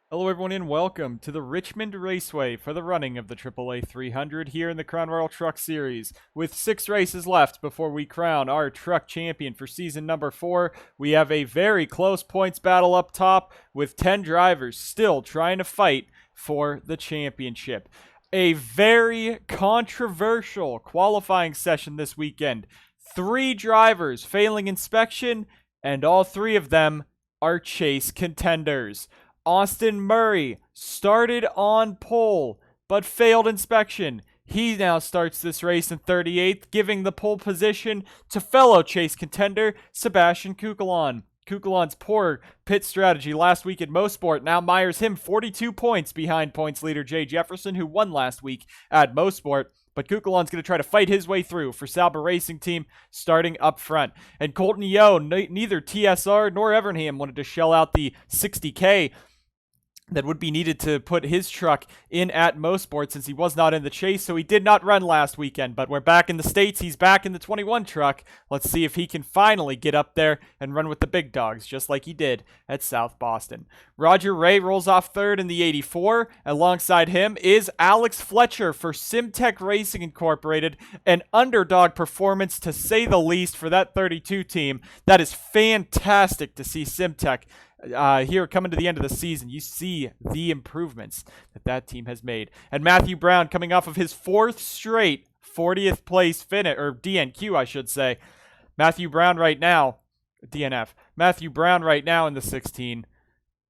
Hello everyone and welcome to the Richmond Raceway for the running of the AAA 300 here in the Crown Royal Truck Series. With 6 races left before we crown our truck champion for season number 4, we have a very close points battle up top with 10 drivers still trying to fight for the championship. A very controversial qualifying session this weekend. 3 drivers failing inspection, and all 3 of them are chase contenders. Austin Murray started on pole, but failed inspection. He now starts this race in 38th, giving the pole position to fellow chase contender Sebastian Kukulon. Kukulon's poor pit strategy last week at Mosport now mires him 42 points behind points leader Jay Jefferson, who won last week at Mosport. But Kukulon's going to try to fight his way through for Sauber Racing Team starting up front. And Colton Yeo, neither TSR nor Evernham wanted to shell out the $60K that would be needed to put his truck in at Mosport since he was not in the chase, so he did not run last weekend. But we're back in the States. He's back in the 21 truck. Let's see if he can finally get up there and run with the big dogs, just like he did at South Boston. Roger Ray rolls off third in the 84. Alongside him is Alex Fletcher for Simtech Racing Incorporated, an underdog performance to say the least for that 32 team. That is fantastic to see Simtech here coming to the end of the season. You see the improvements that team has made. And Matthew Brown coming off of his 4th straight 40th place finish, or DNQ I should say. Matthew Brown right now, DNF. Matthew Brown right now in the 16.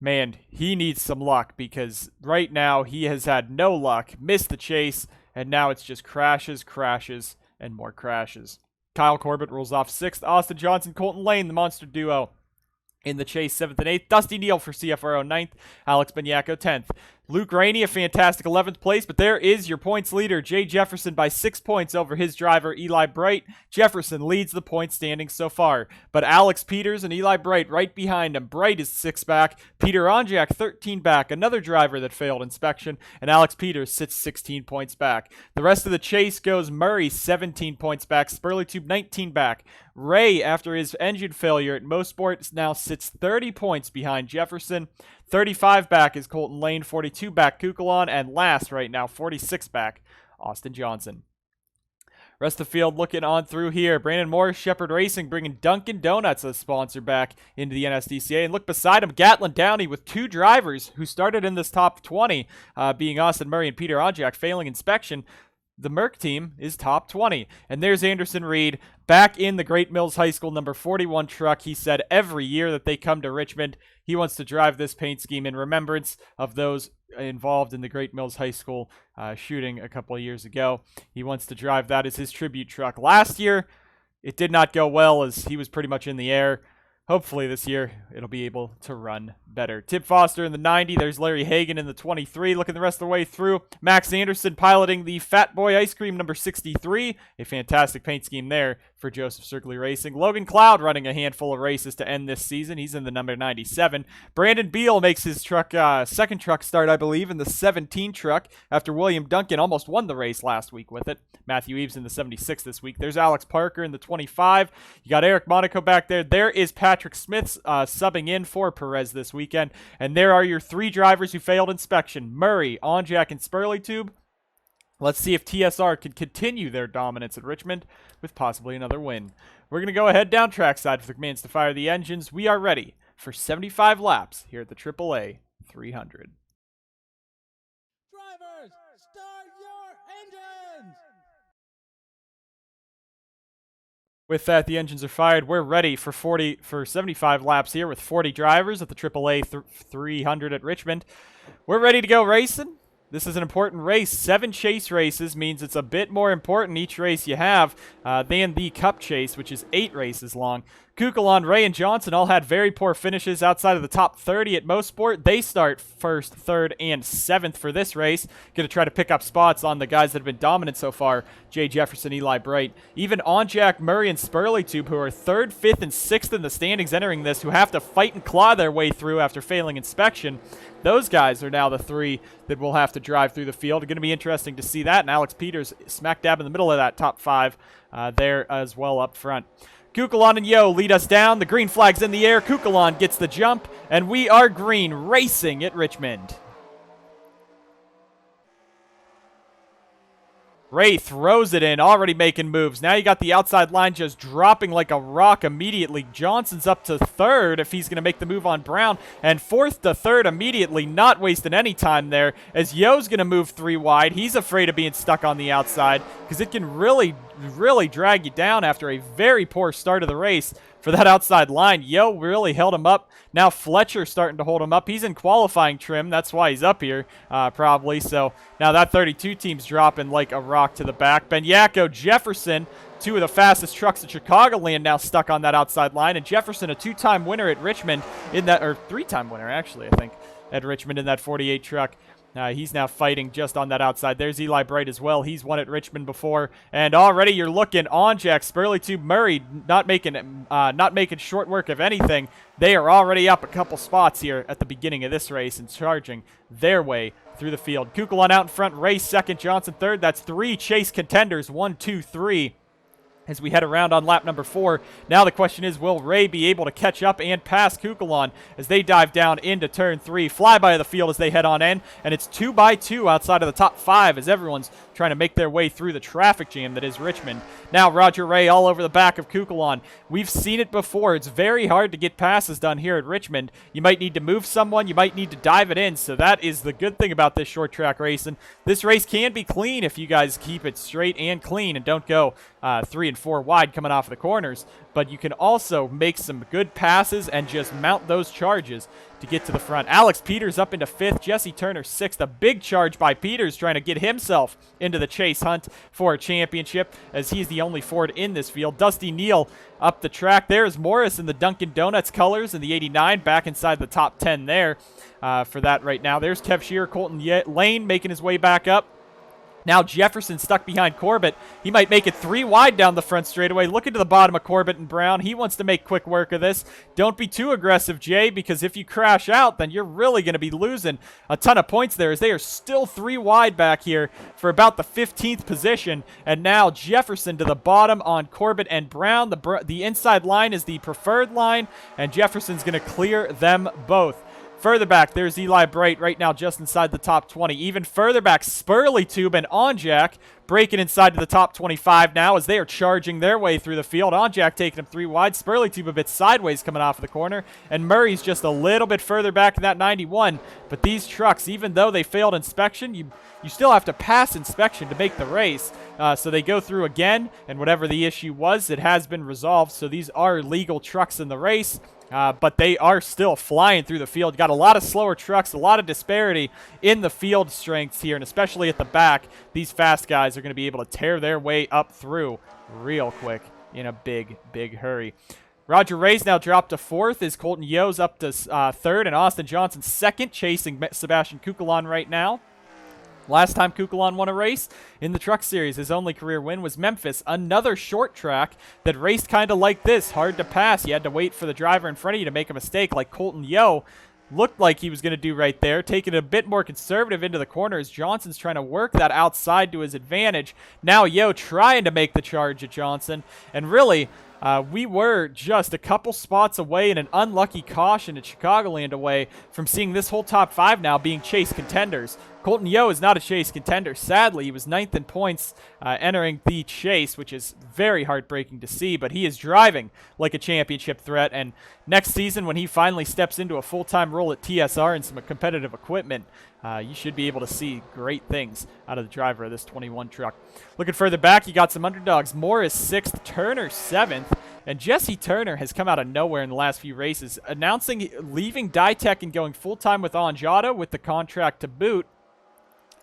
Man, he needs some luck because right now he has had no luck, missed the chase, and now it's just crashes, and more crashes. Kyle Corbett rolls off 6th. Austin Johnson, Colton Lane, the monster duo in the chase, 7th and 8th. Dusty Neal for CFRO, 9th. Alex Benyako, 10th. Luke Rainey, a fantastic 11th place, but there is your points leader, Jay Jefferson, by 6 points over his driver, Eli Bright. Jefferson leads the point standings so far, but Alex Peters and Eli Bright right behind him. Bright is 6 back, Peter Onjak 13 back, another driver that failed inspection, and Alex Peters sits 16 points back. The rest of the chase goes Murray 17 points back, Spurleytube 19 back. Ray, after his engine failure at Mosport, now sits 30 points behind Jefferson. 35 back is Colton Lane, 42 back Kukulon, and last right now, 46 back, Austin Johnson. Rest of the field looking on through here. Brandon Morris, Shepherd Racing, bringing Dunkin' Donuts as sponsor back into the NSDCA. And look beside him, Gatlin Downey with 2 drivers who started in this top 20, being Austin Murray and Peter Onjak, failing inspection. The Merck team is top 20. And there's Anderson Reed back in the Great Mills High School number 41 truck. He said every year that they come to Richmond, he wants to drive this paint scheme in remembrance of those involved in the Great Mills High School shooting a couple of years ago. He wants to drive that as his tribute truck. Last year, it did not go well as he was pretty much in the air. Hopefully this year, it'll be able to run better. Tip Foster in the 90. There's Larry Hagan in the 23. Looking the rest of the way through. Max Anderson piloting the Fat Boy Ice Cream number 63. A fantastic paint scheme there for Joseph Circley Racing. Logan Cloud running a handful of races to end this season. He's in the number 97. Brandon Beal makes his truck second truck start, I believe, in the 17 truck after William Duncan almost won the race last week with it. Matthew Eves in the 76 this week. There's Alex Parker in the 25. You got Eric Monaco back there. There is Patrick Smith subbing in for Perez this weekend. And there are your 3 drivers who failed inspection. Murray, Onjak, and Spurleytube. Let's see if TSR can continue their dominance at Richmond with possibly another win. We're going to go ahead down trackside for the commands to fire the engines. We are ready for 75 laps here at the AAA 300. Drivers, start your engines! With that, the engines are fired. We're ready for 75 laps here with 40 drivers at the AAA 300 at Richmond. We're ready to go racing. This is an important race. 7 chase races means it's a bit more important each race you have than the Cup Chase, which is 8 races long. Kukulon, Ray, and Johnson all had very poor finishes outside of the top 30 at Mosport. They start 1st, 3rd, and 7th for this race. Going to try to pick up spots on the guys that have been dominant so far. Jay Jefferson, Eli Bright. Even Onjak, Murray, and Spurleytube, who are 3rd, 5th, and 6th in the standings entering this, who have to fight and claw their way through after failing inspection. Those guys are now the 3 that will have to drive through the field. It's going to be interesting to see that. And Alex Peters smack dab in the middle of that top 5 there as well up front. Kukulon and Yo lead us down. The green flag's in the air. Kukulon gets the jump, and we are green, racing at Richmond. Ray throws it in, already making moves. Now you got the outside line just dropping like a rock immediately. Johnson's up to third if he's going to make the move on Brown. And fourth to third immediately, not wasting any time there. As Yo's going to move 3 wide. He's afraid of being stuck on the outside because it can really drag you down after a very poor start of the race. For that outside line, Yo really held him up. Now Fletcher's starting to hold him up. He's in qualifying trim. That's why he's up here, probably. So now that 32 team's dropping like a rock to the back. Benyako, Jefferson, 2 of the fastest trucks in Chicagoland now stuck on that outside line. And Jefferson, a 2-time winner at Richmond in that, or 3-time winner actually, I think, at Richmond in that 48 truck. He's now fighting just on that outside. There's Eli Bright as well. He's won at Richmond before. And already you're looking on Jack Spurley to Murray, not making short work of anything. They are already up a couple spots here at the beginning of this race and charging their way through the field. Kukulon out in front, Ray second, Johnson third. That's 3 chase contenders, 1, 2, 3. As we head around on lap number 4. Now the question is, will Ray be able to catch up and pass Kukulon as they dive down into turn 3? Flyby of the field as they head on in, and it's 2 by 2 outside of the top 5 as everyone's trying to make their way through the traffic jam that is Richmond. Now Roger Ray all over the back of Kukulon. We've seen it before. It's very hard to get passes done here at Richmond. You might need to move someone. You might need to dive it in, so that is the good thing about this short track racing. This race can be clean if you guys keep it straight and clean and don't go 3 and 4 wide coming off of the corners, but you can also make some good passes and just mount those charges to get to the front. Alex Peters up into 5th, Jesse Turner 6th. A big charge by Peters trying to get himself into the chase hunt for a championship as he's the only Ford in this field. Dusty Neal up the track. There's Morris in the Dunkin' Donuts colors in the 89, back inside the top 10 there for that right now. There's Kev Shearer, Colton Lane making his way back up. Now Jefferson stuck behind Corbett. He might make it 3 wide down the front straightaway. Look into the bottom of Corbett and Brown. He wants to make quick work of this. Don't be too aggressive, Jay, because if you crash out, then you're really going to be losing a ton of points there as they are still 3 wide back here for about the 15th position. And now Jefferson to the bottom on Corbett and Brown. The inside line is the preferred line, and Jefferson's going to clear them both. Further back, there's Eli Bright right now just inside the top 20. Even further back, Spurley Tube and Onjack breaking inside to the top 25 now as they are charging their way through the field. Onjack taking them 3 wide. Spurley Tube a bit sideways coming off of the corner. And Murray's just a little bit further back in that 91. But these trucks, even though they failed inspection, you still have to pass inspection to make the race. So they go through again, and whatever the issue was, it has been resolved. So these are legal trucks in the race. But they are still flying through the field. Got a lot of slower trucks, a lot of disparity in the field strengths here, and especially at the back, these fast guys are going to be able to tear their way up through real quick in a big, big hurry. Roger Ray's now dropped to 4th as Colton Yo's up to 3rd, and Austin Johnson 2nd, chasing Sebastian Kukulon right now. Last time Kukulon won a race in the Truck Series, his only career win was Memphis, another short track that raced kind of like this, hard to pass. You had to wait for the driver in front of you to make a mistake like Colton Yo looked like he was going to do right there, taking it a bit more conservative into the corners. Johnson's trying to work that outside to his advantage. Now Yo trying to make the charge at Johnson, and really, we were just a couple spots away and an unlucky caution at Chicagoland away from seeing this whole top 5 now being chase contenders. Colton Yo is not a chase contender. Sadly, he was 9th in points entering the chase, which is very heartbreaking to see, but he is driving like a championship threat, and next season when he finally steps into a full-time role at TSR and some competitive equipment, you should be able to see great things out of the driver of this 21 truck. Looking further back, you got some underdogs. Morris 6th, Turner 7th, and Jesse Turner has come out of nowhere in the last few races, announcing leaving Ditech and going full-time with Onjado with the contract to boot.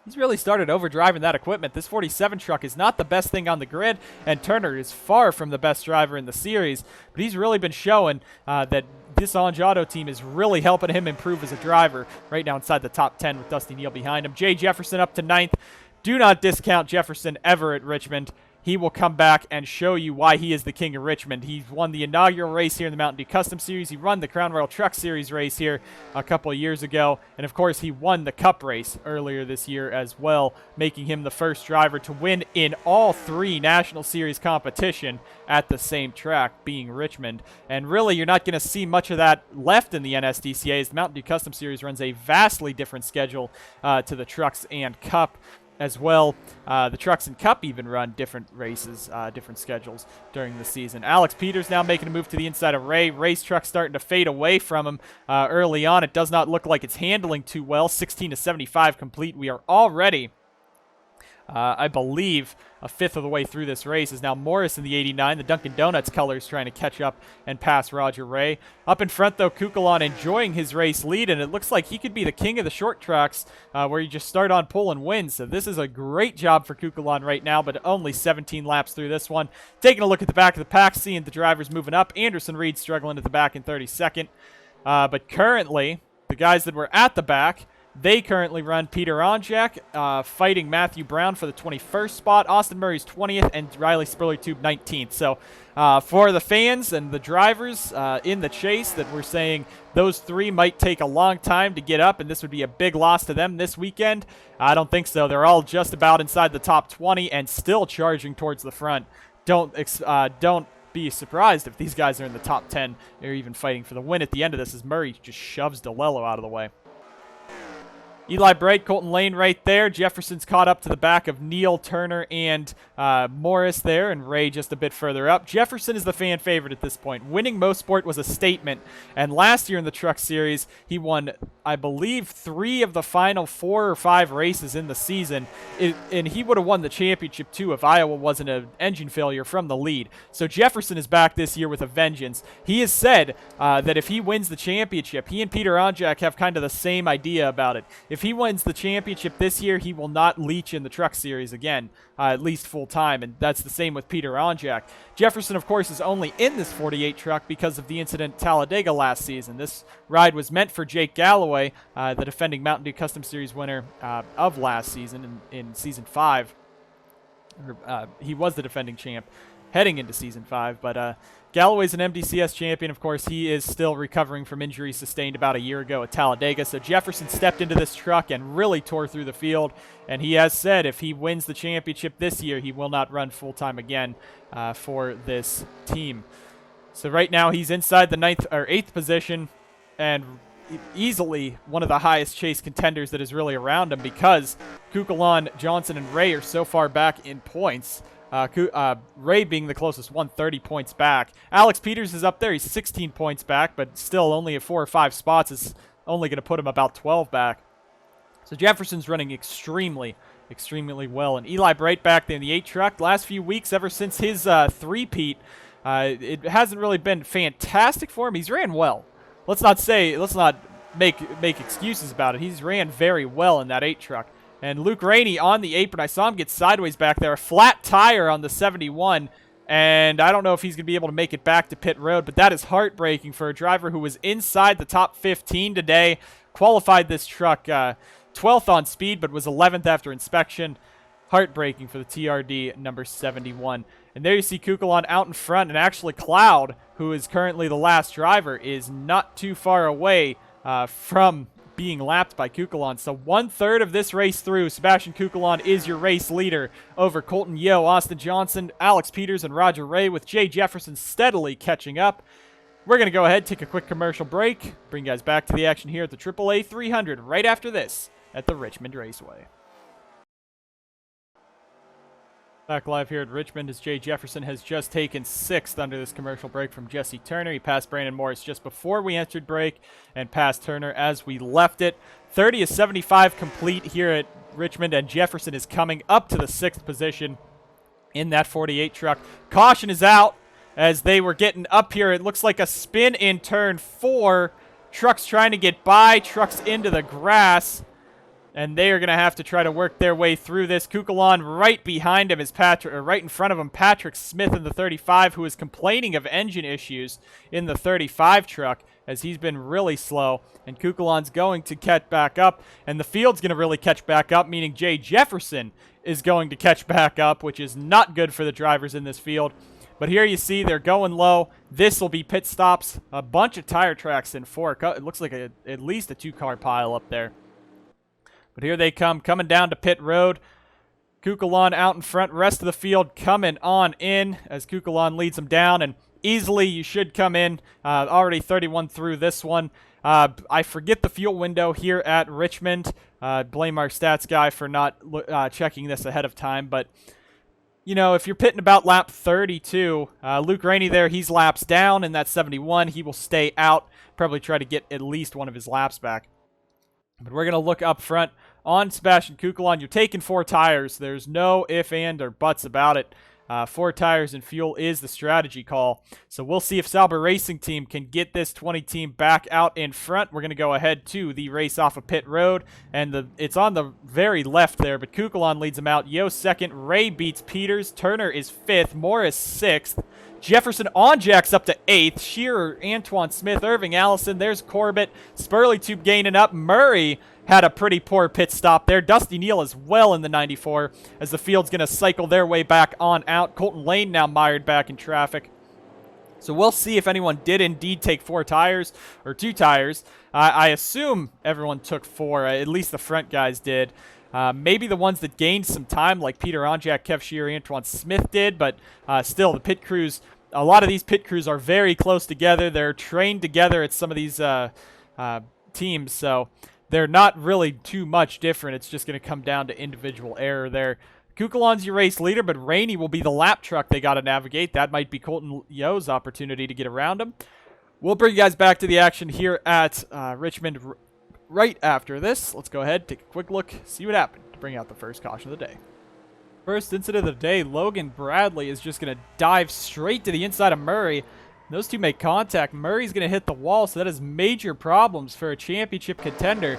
He's really started overdriving that equipment. This 47 truck is not the best thing on the grid, and Turner is far from the best driver in the series, but he's really been showing that this Onjado team is really helping him improve as a driver right now inside the top 10 with Dusty Neal behind him. Jay Jefferson up to 9th. Do not discount Jefferson ever at Richmond. he will come back and show you why he is the king of Richmond. He's won the inaugural race here in the Mountain Dew Custom Series. He won the Crown Royal Truck Series race here a couple of years ago. And, of course, he won the Cup race earlier this year as well, making him the first driver to win in all 3 National Series competition at the same track, being Richmond. And really, you're not going to see much of that left in the NSDCA, as the Mountain Dew Custom Series runs a vastly different schedule to the Trucks and Cup as well. The Trucks and Cup even run different races, different schedules during the season. Alex Peters now making a move to the inside of Ray. Ray's truck starting to fade away from him early on. It does not look like it's handling too well. 16 to 75 complete. We are already, I believe, a fifth of the way through this race. Is now Morris in the 89. The Dunkin' Donuts colors trying to catch up and pass Roger Ray. Up in front, though, Kukulon enjoying his race lead, and it looks like he could be the king of the short tracks where you just start on pole and win. So this is a great job for Kukulon right now, but only 17 laps through this one. Taking a look at the back of the pack, seeing the drivers moving up. Anderson Reed struggling at the back in 32nd. But currently, the guys that were at the back, they currently run Peter Onjak, fighting Matthew Brown for the 21st spot, Austin Murray's 20th, and Riley Spurley-Tube 19th. So for the fans and the drivers in the chase that we're saying those 3 might take a long time to get up, and this would be a big loss to them this weekend, I don't think so. They're all just about inside the top 20 and still charging towards the front. Don't be surprised if these guys are in the top 10 or even fighting for the win at the end of this, as Murray just shoves DeLello out of the way. Eli Bright, Colton Lane right there. Jefferson's caught up to the back of Neal, Turner, and Morris there, and Ray just a bit further up. Jefferson is the fan favorite at this point. Winning Mosport was a statement, and last year in the Truck Series, he won, I believe, 3 of the final 4 or 5 races in the season, and he would have won the championship too if Iowa wasn't an engine failure from the lead. So Jefferson is back this year with a vengeance. He has said that if he wins the championship, he and Peter Onjak have kind of the same idea about it. If he wins the championship this year, he will not leech in the Truck Series again, at least full time, and that's the same with Peter Onjak. Jefferson, of course, is only in this 48 truck because of the incident at Talladega last season. This ride was meant for Jake Galloway, the defending Mountain Dew Custom Series winner of last season in Season 5. He was the defending champ heading into Season 5, but Galloway's an MDCS champion. Of course, he is still recovering from injuries sustained about a year ago at Talladega. So Jefferson stepped into this truck and really tore through the field. And he has said if he wins the championship this year, he will not run full-time again for this team. So right now he's inside the 9th or 8th position and easily one of the highest chase contenders that is really around him, because Kukulon, Johnson, and Ray are so far back in points. Ray being the closest one, 30 points back. Alex Peters is up there. He's 16 points back, but still only at 4 or 5 spots is only going to put him about 12 back. So Jefferson's running extremely well. And Eli Bright back there in the 8 truck. Last few weeks, ever since his three-peat, it hasn't really been fantastic for him. He's ran well. Let's not make excuses about it. He's ran very well in that 8 truck. And Luke Rainey on the apron. I saw him get sideways back there. A flat tire on the 71. And I don't know if he's going to be able to make it back to pit road. But that is heartbreaking for a driver who was inside the top 15 today. Qualified this truck 12th on speed, but was 11th after inspection. Heartbreaking for the TRD number 71. And there you see Kukulon out in front. And actually Cloud, who is currently the last driver, is not too far away from being lapped by Kukulon. So 1/3 of this race through, Sebastian Kukulon is your race leader over Colton Yeo, Austin Johnson, Alex Peters, and Roger Ray, with Jay Jefferson steadily catching up. We're going to go ahead, take a quick commercial break, bring you guys back to the action here at the AAA 300 right after this at the Richmond Raceway. Back live here at Richmond as Jay Jefferson has just taken 6th under this commercial break from Jesse Turner. He passed Brandon Morris just before we entered break and passed Turner as we left it. 30 is 75 complete here at Richmond, and Jefferson is coming up to the 6th position in that 48 truck. Caution is out as they were getting up here. It looks like a spin in turn 4. Trucks trying to get by. Trucks into the grass. and they are going to have to try to work their way through this. Kukulon right behind him is Patrick, or right in front of him, Patrick Smith in the 35, who is complaining of engine issues in the 35 truck as he's been really slow. And Kukulon's going to catch back up, and the field's going to really catch back up, meaning Jay Jefferson is going to catch back up, which is not good for the drivers in this field. But here you see they're going low. This will be pit stops. A bunch of tire tracks in four. It looks like at least a 2-car pile up there. But here they come, coming down to pit road. Kukulon out in front. Rest of the field coming on in as Kukulon leads them down. And easily you should come in. Already 31 through this one. I forget the fuel window here at Richmond. Blame our stats guy for not checking this ahead of time. But, you know, if you're pitting about lap 32, Luke Rainey there, he's laps down in that 71. He will stay out. Probably try to get at least one of his laps back. But we're going to look up front on Sebastian Kukulon. You're taking 4 tires. There's no if, and, or buts about it. 4 tires and fuel is the strategy call. So we'll see if Sauber Racing Team can get this 20 team back out in front. We're going to go ahead to the race off of pit road. And it's on the very left there, but Kukulon leads them out. Yo 2nd. Ray beats Peters. Turner is 5th. Morris 6th. Jefferson on jacks up to 8th. Shearer, Antoine Smith, Irving Allison. There's Corbett. Spurley Tube gaining up. Murray had a pretty poor pit stop there. Dusty Neal as well in the 94 as the field's going to cycle their way back on out. Colton Lane now mired back in traffic. So we'll see if anyone did indeed take 4 tires or 2 tires. I assume everyone took 4. At least the front guys did. Maybe the ones that gained some time, like Peter Onjak, Kev Shearer, Antoine Smith did, but still, the pit crews, a lot of these pit crews are very close together. They're trained together at some of these teams, so they're not really too much different. It's just going to come down to individual error there. Kukulon's your race leader, but Rainey will be the lap truck they got to navigate. That might be Colton Yo's opportunity to get around him. We'll bring you guys back to the action here at Richmond right after this. Let's go ahead, take a quick look, see what happened to bring out the first caution of the day. First incident of the day, Logan Bradley is just going to dive straight to the inside of Murray. Those two make contact. Murray's going to hit the wall, so that is major problems for a championship contender.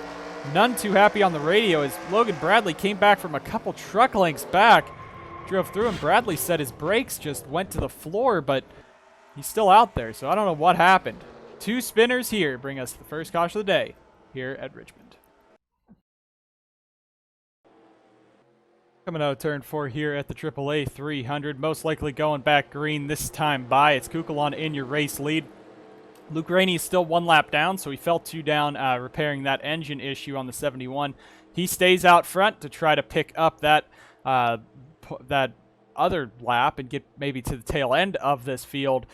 None too happy on the radio as Logan Bradley came back from a couple truck lengths back. Drove through and Bradley said his brakes just went to the floor, but he's still out there, so I don't know what happened. 2 spinners here bring us the first caution of the day here at Richmond. Coming out of turn 4 here at the AAA 300. Most likely going back green this time by. It's Kukulon in your race lead. Luke Rainey is still 1 lap down, so he fell 2 down repairing that engine issue on the 71. He stays out front to try to pick up that that other lap and get maybe to the tail end of this field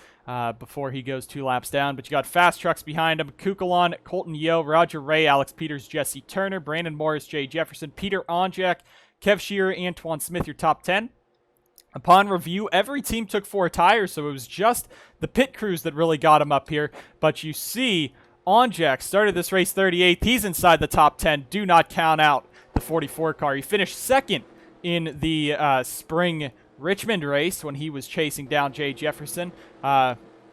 before he goes 2 laps down. But you got fast trucks behind him. Kukulon, Colton Yo, Roger Ray, Alex Peters, Jesse Turner, Brandon Morris, Jay Jefferson, Peter Onjak, Kev Shearer, Antoine Smith, your top 10. Upon review, every team took 4 tires, so it was just the pit crews that really got him up here. But you see, Onjak started this race 38th. He's inside the top 10. Do not count out the 44 car. He finished 2nd in the spring Richmond race when he was chasing down Jay Jefferson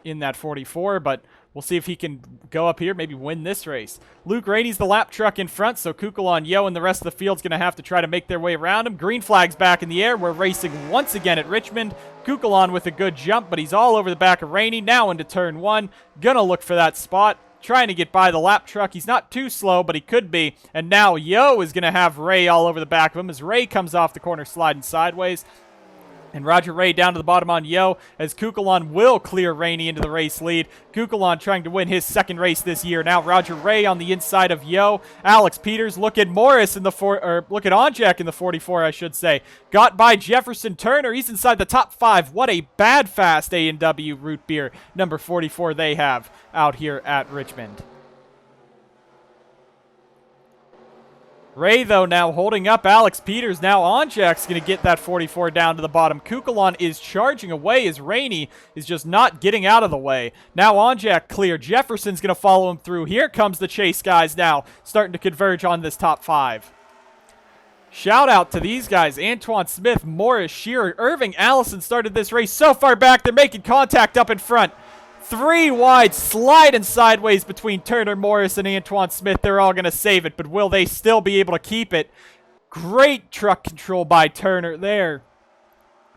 in that 44, but we'll see if he can go up here, maybe win this race. Luke Rainey's the lap truck in front, so Kukulon, Yo, and the rest of the field's going to have to try to make their way around him. Green flag's back in the air. We're racing once again at Richmond. Kukulon with a good jump, but he's all over the back of Rainey. Now into turn 1. Gonna look for that spot. Trying to get by the lap truck. He's not too slow, but he could be. And now Yo is going to have Ray all over the back of him as Ray comes off the corner sliding sideways. And Roger Ray down to the bottom on Yo as Kukulon will clear Rainey into the race lead. Kukulon trying to win his 2nd race this year. Now Roger Ray on the inside of Yo. Alex Peters, look at Morris in the look at Onjak in the 44, I should say. Got by Jefferson Turner. He's inside the top 5. What a bad fast A&W root beer number 44 they have out here at Richmond. Ray, though, now holding up Alex Peters. Now Onjak's going to get that 44 down to the bottom. Kukulon is charging away as Rainey is just not getting out of the way. Now Onjak clear. Jefferson's going to follow him through. Here comes the chase guys now, starting to converge on this top 5. Shout out to these guys. Antoine Smith, Morris, Shearer, Irving Allison started this race so far back. They're making contact up in front. 3 wide, sliding sideways between Turner, Morris, and Antoine Smith. They're all going to save it, but will they still be able to keep it? Great truck control by Turner there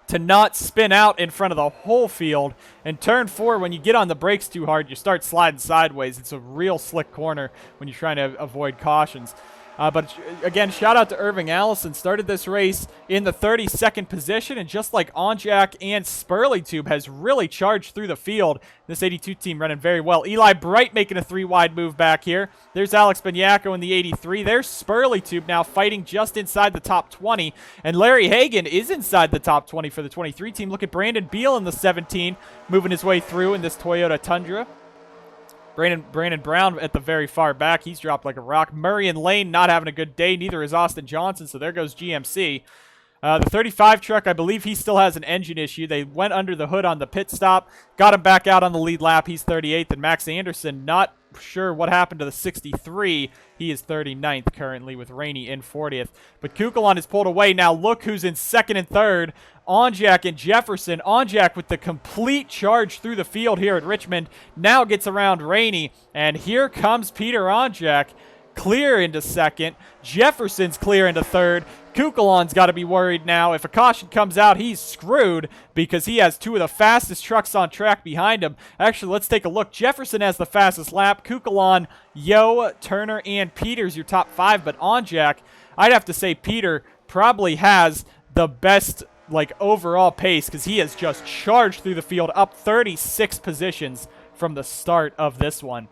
to not spin out in front of the whole field. And turn 4, when you get on the brakes too hard, you start sliding sideways. It's a real slick corner when you're trying to avoid cautions. But again, shout out to Irving Allison. Started this race in the 32nd position, and just like Onjak and Spurleytube has really charged through the field. This 82 team running very well. Eli Bright making a 3-wide move back here. There's Alex Banyako in the 83. There's Spurleytube now fighting just inside the top 20. And Larry Hagan is inside the top 20 for the 23 team. Look at Brandon Beal in the 17, moving his way through in this Toyota Tundra. Brandon Brown at the very far back. He's dropped like a rock. Murray and Lane not having a good day. Neither is Austin Johnson, so there goes GMC. The 35 truck, I believe he still has an engine issue. They went under the hood on the pit stop, got him back out on the lead lap. He's 38th, and Max Anderson, not sure what happened to the 63. He is 39th currently with Rainey in 40th. But Kukulon is pulled away. Now look who's in 2nd and 3rd. Onjak and Jefferson. Onjak with the complete charge through the field here at Richmond. Now gets around Rainey. And here comes Peter Onjak. Clear into 2nd. Jefferson's clear into 3rd. Kukulon's got to be worried now. If a caution comes out, he's screwed because he has 2 of the fastest trucks on track behind him. Actually, let's take a look. Jefferson has the fastest lap. Kukulon, Yo, Turner, and Peters your top 5. But Onjak, I'd have to say Peter probably has the best overall pace because he has just charged through the field, up 36 positions from the start of this one.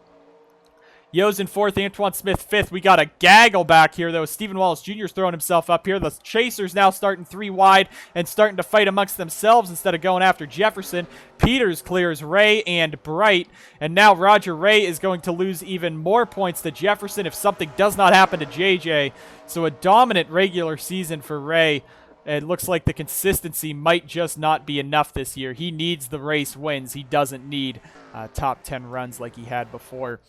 Yo's in 4th, Antoine Smith 5th. We got a gaggle back here, though. Stephen Wallace Jr. is throwing himself up here. The Chasers now starting 3 wide and starting to fight amongst themselves instead of going after Jefferson. Peters clears Ray and Bright, and now Roger Ray is going to lose even more points to Jefferson if something does not happen to JJ. So a dominant regular season for Ray. It looks like the consistency might just not be enough this year. He needs the race wins. He doesn't need top 10 runs like he had before.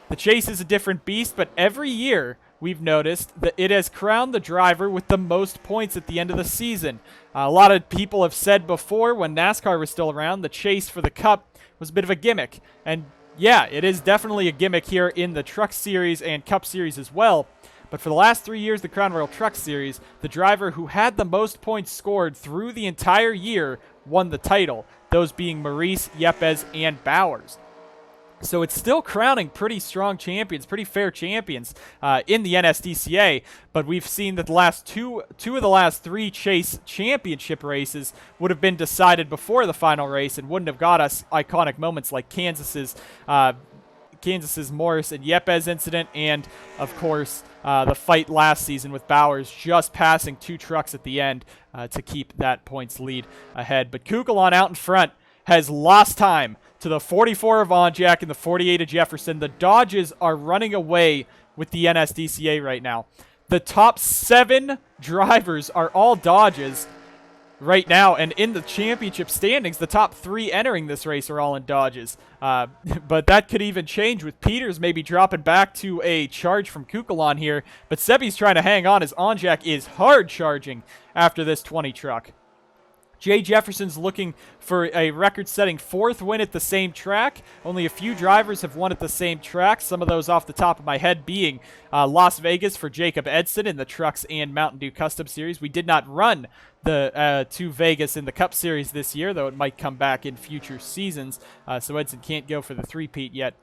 The chase is a different beast, but every year we've noticed that it has crowned the driver with the most points at the end of the season. A lot of people have said before, when NASCAR was still around, the chase for the Cup was a bit of a gimmick. And yeah, it is definitely a gimmick here in the Truck Series and Cup Series as well. But for the last 3 years, the Crown Royal Truck Series, the driver who had the most points scored through the entire year won the title, those being Maurice, Yepes, and Bowers. So it's still crowning pretty strong champions, pretty fair champions in the NSDCA. But we've seen that the last two of the last 3 Chase championship races would have been decided before the final race and wouldn't have got us iconic moments like Kansas's Morris and Yepes incident, and of course the fight last season with Bowers just passing 2 trucks at the end to keep that points lead ahead. But Kukulon out in front has lost time to the 44 of Onjak and the 48 of Jefferson. The Dodges are running away with the NSDCA right now. The top 7 drivers are all Dodges right now, and in the championship standings, the top 3 entering this race are all in Dodges. But that could even change with Peters maybe dropping back to a charge from Kukulon here. But Sebi's trying to hang on as Onjak is hard charging after this 20 truck. Jay Jefferson's looking for a record-setting 4th win at the same track. Only a few drivers have won at the same track, some of those off the top of my head being Las Vegas for Jacob Edson in the Trucks and Mountain Dew Custom Series. We did not run the to Vegas in the Cup Series this year, though it might come back in future seasons, so Edson can't go for the 3-peat yet.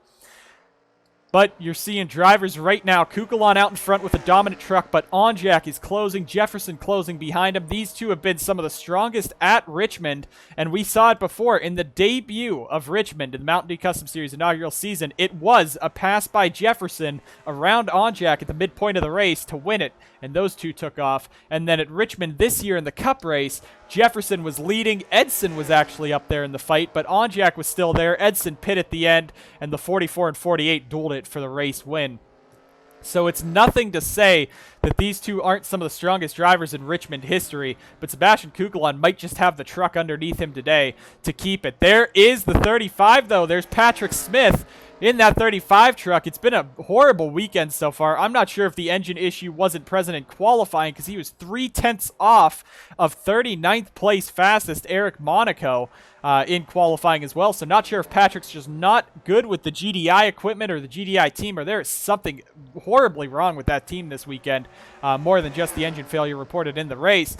But you're seeing drivers right now. Kukulon out in front with a dominant truck, but Onjak is closing. Jefferson closing behind him. These two have been some of the strongest at Richmond, and we saw it before in the debut of Richmond in the Mountain Dew Custom Series inaugural season. It was a pass by Jefferson around Onjak at the midpoint of the race to win it, and those two took off. And then at Richmond this year in the Cup race, Jefferson was leading. Edson was actually up there in the fight, but Onjak was still there. Edson pit at the end, and the 44 and 48 dueled it for the race win. So it's nothing to say that these two aren't some of the strongest drivers in Richmond history, but Sebastian Kukulon might just have the truck underneath him today to keep it. There is the 35, though. There's Patrick Smith in that 35 truck. It's been a horrible weekend so far. I'm not sure if the engine issue wasn't present in qualifying because he was 3/10 off of 39th place fastest Eric Monaco in qualifying as well. So not sure if Patrick's just not good with the GDI equipment or the GDI team, or there is something horribly wrong with that team this weekend, more than just the engine failure reported in the race.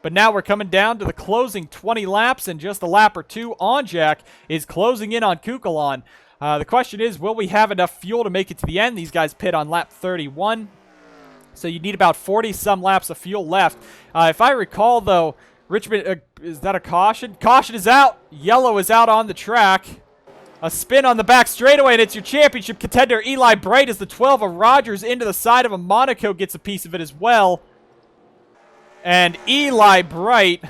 But now we're coming down to the closing 20 laps, and just a lap or two on Jack is closing in on Kukulon. The question is, will we have enough fuel to make it to the end? These guys pit on lap 31, so you need about 40-some laps of fuel left. If I recall, though, Richmond, is that a caution? Caution is out. Yellow is out on the track. A spin on the back straightaway, and it's your championship contender, Eli Bright, as the 12 of Rogers into the side of a Monaco gets a piece of it as well. And Eli Bright,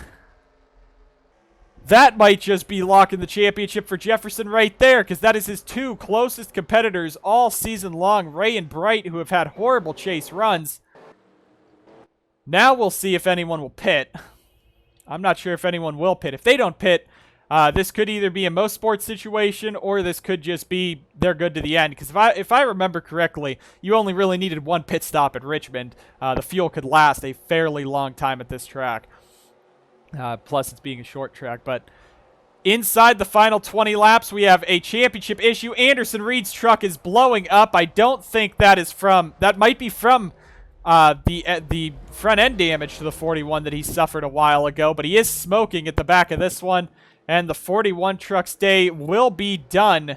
that might just be locking the championship for Jefferson right there, because that is his two closest competitors all season long, Ray and Bright, who have had horrible chase runs. Now we'll see if anyone will pit. I'm not sure if anyone will pit. If they don't pit, this could either be a most sports situation, or this could just be they're good to the end. Because if I remember correctly, you only really needed one pit stop at Richmond. The fuel could last a fairly long time at this track. Plus, it's being a short track. But inside the final 20 laps, we have a championship issue. Anderson Reed's truck is blowing up. I don't think that is from... That might be from the front end damage to the 41 that he suffered a while ago. But he is smoking at the back of this one. And the 41 truck's day will be done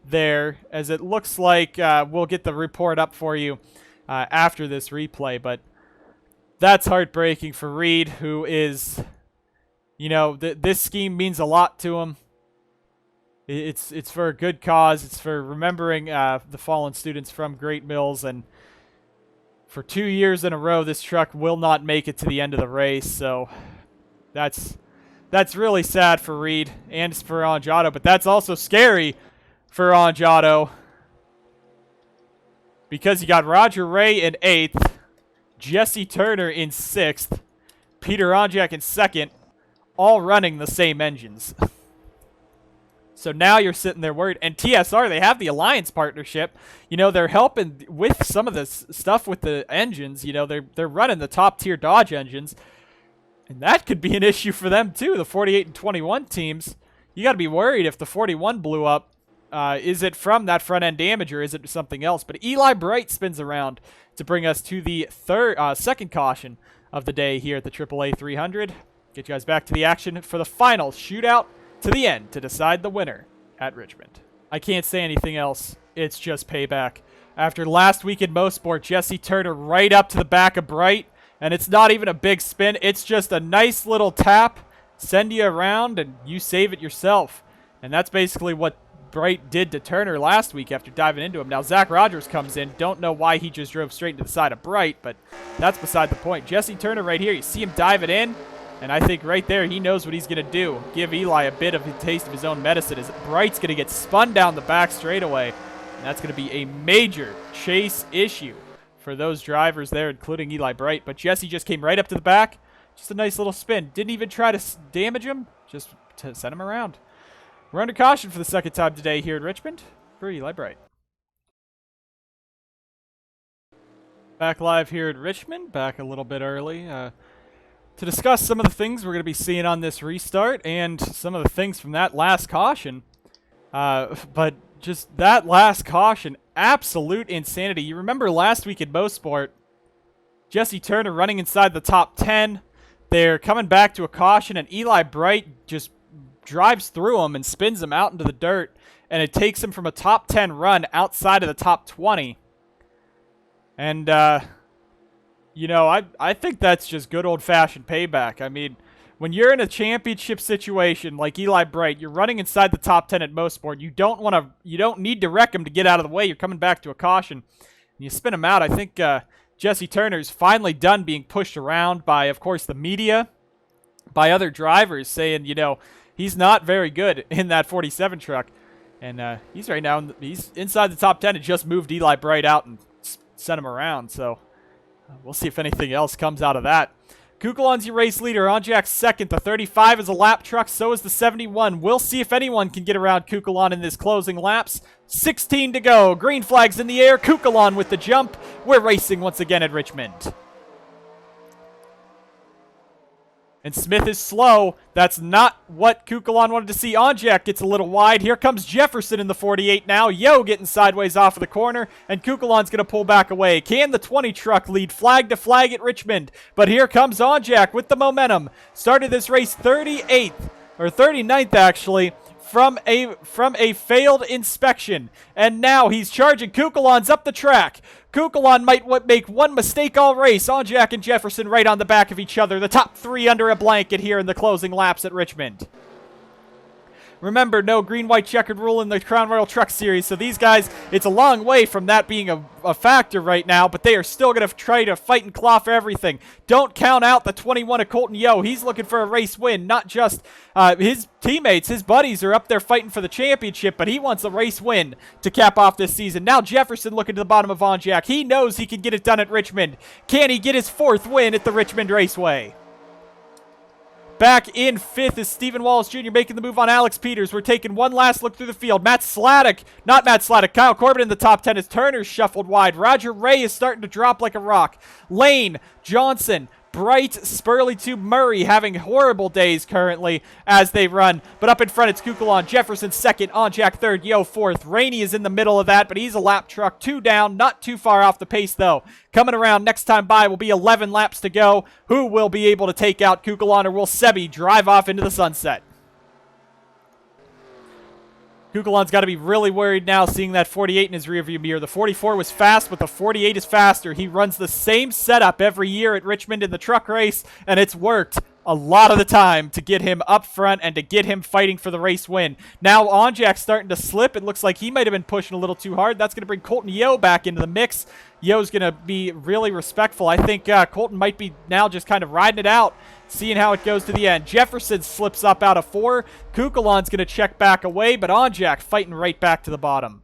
there, as it looks like we'll get the report up for you after this replay. But that's heartbreaking for Reed, who is, you know, this scheme means a lot to him. It's for a good cause. It's for remembering the fallen students from Great Mills. And for 2 years in a row, this truck will not make it to the end of the race. So that's really sad for Reed and for Angiato, but that's also scary for Angiato, because you got Roger Ray in 8th, Jesse Turner in 6th, Peter Onjak in 2nd, all running the same engines. So now you're sitting there worried. And TSR, they have the Alliance partnership. You know, they're helping with some of this stuff with the engines. You know, they're running the top-tier Dodge engines. And that could be an issue for them, too, the 48 and 21 teams. You got to be worried if the 41 blew up. Is it from that front-end damage, or is it something else? But Eli Bright spins around to bring us to the second caution of the day here at the AAA 300. Get you guys back to the action for the final shootout to the end to decide the winner at Richmond. I can't say anything else. It's just payback. After last week in Mosport, Jesse Turner right up to the back of Bright. And it's not even a big spin. It's just a nice little tap, send you around, and you save it yourself. And that's basically what Bright did to Turner last week after diving into him. Now, Zach Rogers comes in. Don't know why he just drove straight into the side of Bright, but that's beside the point. Jesse Turner right here, you see him dive it in, and I think right there he knows what he's going to do. Give Eli a bit of a taste of his own medicine, as Bright's going to get spun down the back straightaway. And that's going to be a major chase issue for those drivers there, including Eli Bright. But Jesse just came right up to the back. Just a nice little spin. Didn't even try to damage him, just to send him around. We're under caution for the second time today here in Richmond for Eli Bright. Back live here in Richmond, back a little bit early, to discuss some of the things we're going to be seeing on this restart and some of the things from that last caution. But just that last caution, absolute insanity. You remember last week in Mosport, Jesse Turner running inside the top 10. They're coming back to a caution, and Eli Bright just drives through him and spins him out into the dirt, and it takes him from a top 10 run outside of the top 20. And, you know, I think that's just good old-fashioned payback. I mean, when you're in a championship situation like Eli Bright, you're running inside the top 10 at Mosport. You don't need to wreck him to get out of the way. You're coming back to a caution, and you spin him out. I think Jesse Turner's finally done being pushed around by, of course, the media, by other drivers saying, you know, he's not very good in that 47 truck. And he's right now, he's inside the top 10 and just moved Eli Bright out and sent him around. So we'll see if anything else comes out of that. Kukulon's your race leader. Onjak's second. The 35 is a lap truck. So is the 71. We'll see if anyone can get around Kukulon in this closing laps. 16 to go. Green flag's in the air. Kukulon with the jump. We're racing once again at Richmond. And Smith is slow. That's not what Kukulon wanted to see. Onjak gets a little wide. Here comes Jefferson in the 48 now. Yo getting sideways off of the corner. And Kukulon's going to pull back away. Can the 20 truck lead flag to flag at Richmond? But here comes Onjak with the momentum. Started this race 38th, or 39th actually, from a failed inspection. And now he's charging. Kukulon's up the track. Kukulon might make one mistake all race. Onjak and Jefferson right on the back of each other. The top three under a blanket here in the closing laps at Richmond. Remember, no green-white checkered rule in the Crown Royal Truck Series, so these guys, it's a long way from that being a factor right now, but they are still going to try to fight and claw for everything. Don't count out the 21 of Colton Yo. He's looking for a race win, not just his teammates. His buddies are up there fighting for the championship, but he wants a race win to cap off this season. Now Jefferson looking to the bottom of Onjak. He knows he can get it done at Richmond. Can he get his fourth win at the Richmond Raceway? Back in fifth is Stephen Wallace Jr. making the move on Alex Peters. We're taking one last look through the field. Kyle Corbin in the top 10 as Turner's shuffled wide. Roger Ray is starting to drop like a rock. Lane, Johnson, Bright, Spurley to Murray having horrible days currently as they run. But up in front, it's Kukulon. Jefferson second, Onjak third, Yo fourth. Rainey is in the middle of that, but he's a lap truck. 2 down, not too far off the pace though. Coming around next time by will be 11 laps to go. Who will be able to take out Kukulon, or will Sebi drive off into the sunset? Kukulon's got to be really worried now seeing that 48 in his rearview mirror. The 44 was fast, but the 48 is faster. He runs the same setup every year at Richmond in the truck race, and it's worked a lot of the time to get him up front and to get him fighting for the race win. Now Onjak's starting to slip. It looks like he might have been pushing a little too hard. That's going to bring Colton Yo back into the mix. Yo's going to be really respectful. I think Colton might be now just kind of riding it out, seeing how it goes to the end. Jefferson slips up out of 4. Kukulon's going to check back away, but Onjak fighting right back to the bottom.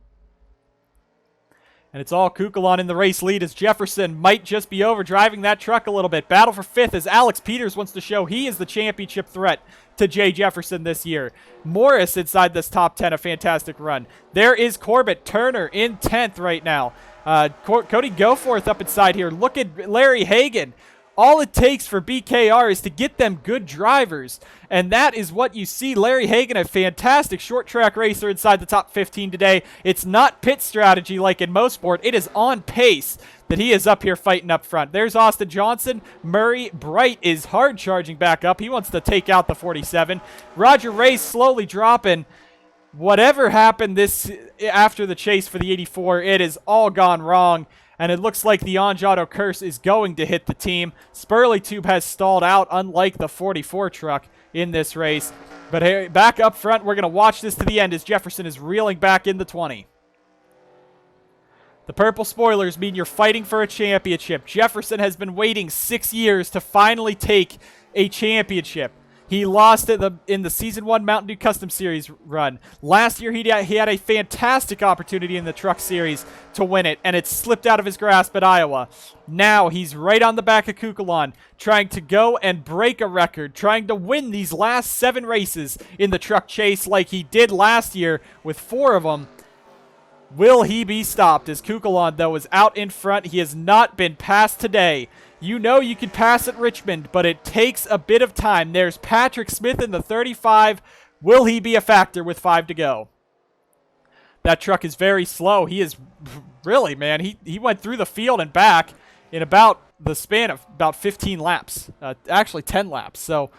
And it's all Kukulon in the race lead as Jefferson might just be overdriving that truck a little bit. Battle for 5th as Alex Peters wants to show he is the championship threat to Jay Jefferson this year. Morris inside this top 10, a fantastic run. There is Corbett. Turner in 10th right now. Cody Goforth up inside here. Look at Larry Hagan. All it takes for BKR is to get them good drivers, and that is what you see. Larry Hagan, a fantastic short track racer inside the top 15 today. It's not pit strategy like in most sport. It is on pace that he is up here fighting up front. There's Austin Johnson. Murray Bright is hard charging back up. He wants to take out the 47. Roger Ray slowly dropping. Whatever happened after the chase for the 84, it has all gone wrong. And it looks like the Onjado curse is going to hit the team. Spurley Tube has stalled out, unlike the 44 truck in this race. But hey, back up front, we're going to watch this to the end as Jefferson is reeling back in the 20. The purple spoilers mean you're fighting for a championship. Jefferson has been waiting 6 years to finally take a championship. He lost it in the Season 1 Mountain Dew Custom Series run. Last year, he had a fantastic opportunity in the Truck Series to win it, and it slipped out of his grasp at Iowa. Now, he's right on the back of Kukulon, trying to go and break a record, trying to win these last 7 races in the truck chase like he did last year with 4 of them. Will he be stopped? As Kukulon, though, is out in front. He has not been passed today. You know you can pass at Richmond, but it takes a bit of time. There's Patrick Smith in the 35. Will he be a factor with 5 to go? That truck is very slow. He is really, man, he went through the field and back in about the span of about 15 laps. Actually 10 laps. So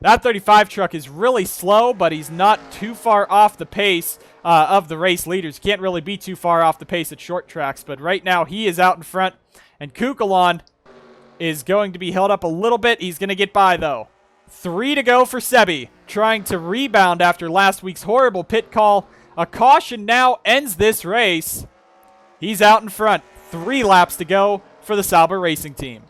that 35 truck is really slow, but he's not too far off the pace of the race leaders. Can't really be too far off the pace at short tracks, but right now he is out in front, and Kukulon is going to be held up a little bit. He's going to get by, though. 3 to go for Sebi, trying to rebound after last week's horrible pit call. A caution now ends this race. He's out in front. 3 laps to go for the Sauber Racing Team.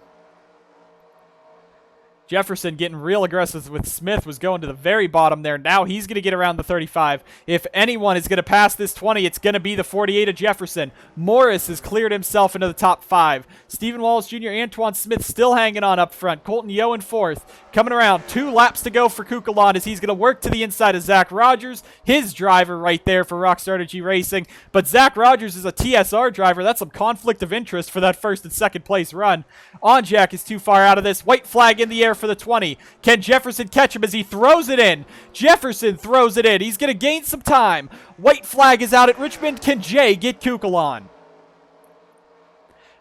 Jefferson getting real aggressive with Smith, was going to the very bottom there. Now he's going to get around the 35. If anyone is going to pass this 20, it's going to be the 48 of Jefferson. Morris has cleared himself into the top 5. Stephen Wallace Jr., Antoine Smith still hanging on up front. Colton Yeo in 4th. Coming around, 2 laps to go for Kukulon as he's going to work to the inside of Zach Rogers, his driver right there for Rockstar G Racing. But Zach Rogers is a TSR driver. That's some conflict of interest for that 1st and 2nd place run. Onjak is too far out of this. White flag in the air for the 20. Can Jefferson catch him as he throws it in? Jefferson throws it in. He's going to gain some time. White flag is out at Richmond. Can Jay get Kukulon?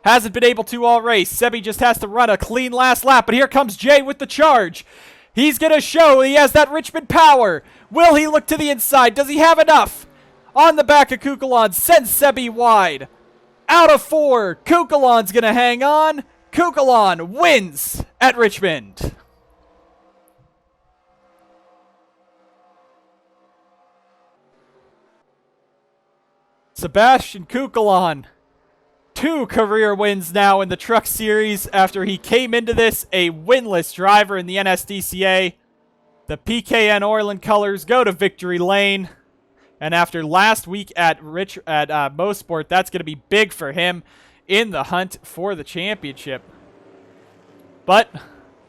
Hasn't been able to all race. Sebi just has to run a clean last lap, but here comes Jay with the charge. He's going to show he has that Richmond power. Will he look to the inside? Does he have enough? On the back of Kukulon, sends Sebi wide. Out of 4, Kukulon's going to hang on. Kukulon wins at Richmond. Sebastian Kukulon, 2 career wins now in the Truck Series after he came into this a winless driver in the NSDCA. The PKN Orland colors go to victory lane. And after last week at Mosport, that's going to be big for him in the hunt for the championship. But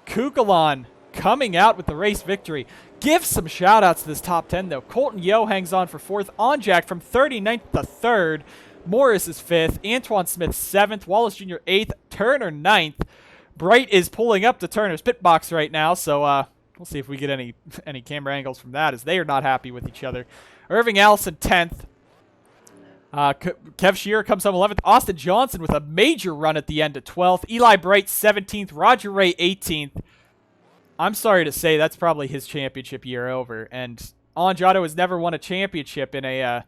Kukulon coming out with the race victory. Give some shout-outs to this top 10, though. Colton Yeo hangs on for 4th. Onjak from 39th to 3rd. Morris is 5th. Antoine Smith 7th. Wallace Jr. 8th. Turner 9th. Bright is pulling up to Turner's pit box right now, so we'll see if we get any camera angles from that, as they are not happy with each other. Irving Allison 10th. Kev Shearer comes home 11th. Austin Johnson with a major run at the end at 12th. Eli Bright 17th. Roger Ray 18th. I'm sorry to say that's probably his championship year over. And Anjado has never won a championship in a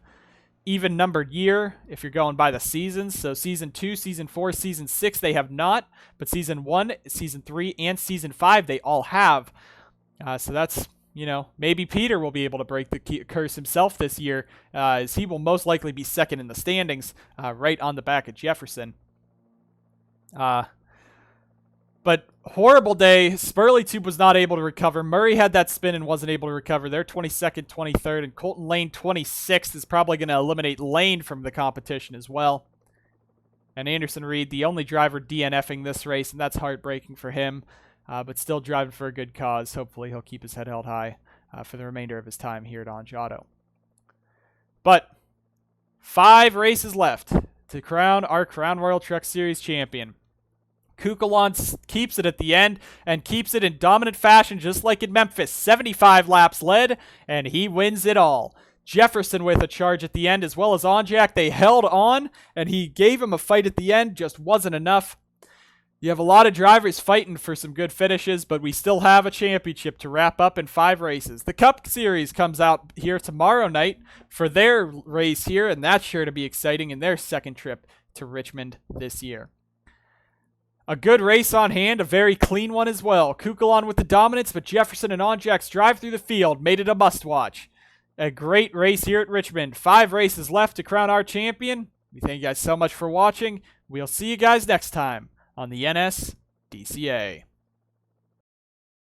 even-numbered year if you're going by the seasons. So Season 2, Season 4, Season 6, they have not. But Season 1, Season 3, and Season 5, they all have. So that's, you know, maybe Peter will be able to break the curse himself this year, as he will most likely be 2nd in the standings, right on the back of Jefferson. But horrible day. Spurley Tube was not able to recover. Murray had that spin and wasn't able to recover. They're 22nd, 23rd, and Colton Lane 26th is probably going to eliminate Lane from the competition as well. And Anderson Reed, the only driver DNFing this race, and that's heartbreaking for him. But still driving for a good cause. Hopefully he'll keep his head held high for the remainder of his time here at Anjado. But 5 races left to crown our Crown Royal Truck Series champion. Kukulon keeps it at the end and keeps it in dominant fashion, just like in Memphis. 75 laps led, and he wins it all. Jefferson with a charge at the end, as well as Onjak. They held on, and he gave him a fight at the end, just wasn't enough. You have a lot of drivers fighting for some good finishes, but we still have a championship to wrap up in 5 races. The Cup Series comes out here tomorrow night for their race here, and that's sure to be exciting in their 2nd trip to Richmond this year. A good race on hand, a very clean one as well. Kukulon with the dominance, but Jefferson and Onjak's drive through the field made it a must-watch. A great race here at Richmond. 5 races left to crown our champion. We thank you guys so much for watching. We'll see you guys next time on the NSDCA.